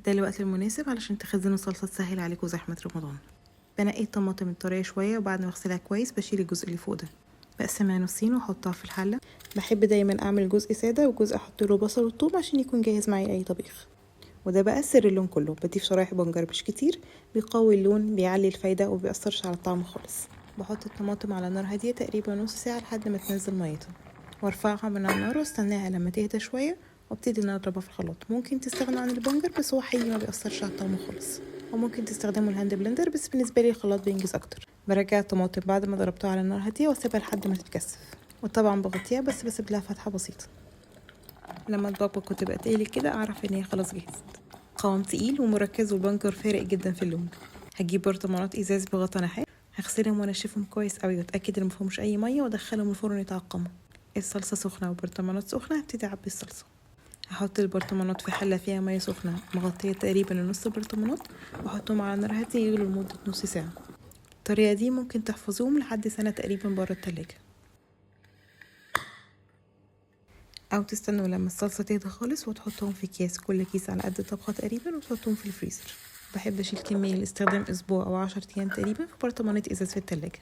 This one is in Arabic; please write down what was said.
ده الوقت المناسب علشان تخزنوا الصلصة تسهل عليكم زحمة رمضان. بنقي الطماطم الطرية شوية، وبعد ما اغسلها كويس بشيل الجزء اللي فوق ده، بقسمها نصين واحطها في الحلة. بحب دايما اعمل جزء سادة وجزء احط له بصل وثوم عشان يكون جاهز معي اي طبيخ. وده بقى سر اللون كله. بضيف شرايح بنجر مش كتير، بيقوي اللون، بيعلي الفايدة وبيأثرش على الطعم خالص. بحط الطماطم على نار هادية تقريبا نص ساعة لحد ما تنزل ميتها، وارفعها من على النار واستناها لما تهدى شوية، وابتدي ان انا اضربها في الخلاط. ممكن تستغنوا عن البنجر بس هو حقيقي ما بيأثرش على الطعم خالص، وممكن تستخدموا الهاند بلندر بس بالنسبة لي الخلاط بينجز اكتر. برجع الطماطم بعد ما ضربتها على نار هادية واسيبها لحد ما تتكثف، وطبعا بغطيها بس بسيب لها فتحة بسيطة. لما البابا تبقى تقلي كده اعرف ان هي خلاص جهزت. قوام تقيل ومركز والبنجر فارق جدا في اللون. هجيب برطمانات ازاز بغطا نحاس، هغسلهم وانشفهم كويس قوي واتاكد ان مفيهمش اي ميه، وادخلهم الفرن يتعقموا. الصلصه سخنه والبرطمانات سخنه، هبتدي اعبي الصلصه. هحط البرطمانات في حله فيها ميه سخنه مغطيه تقريبا نص البرطمانات، واحطهم على نار هاديه يغلوا لمده نص ساعه. الطريقه دي ممكن تحفظوهم لحد سنه تقريبا بره التلاجة، او تستنوا لما الصلصه تهدى خالص وتحطهم في اكياس، كل كيس على قد طبقه تقريبا، وتحطهم في الفريزر. بحب اشيل كميه لاستخدام اسبوع او 10 ايام تقريبا في برطمانات ازاز في التلاجة.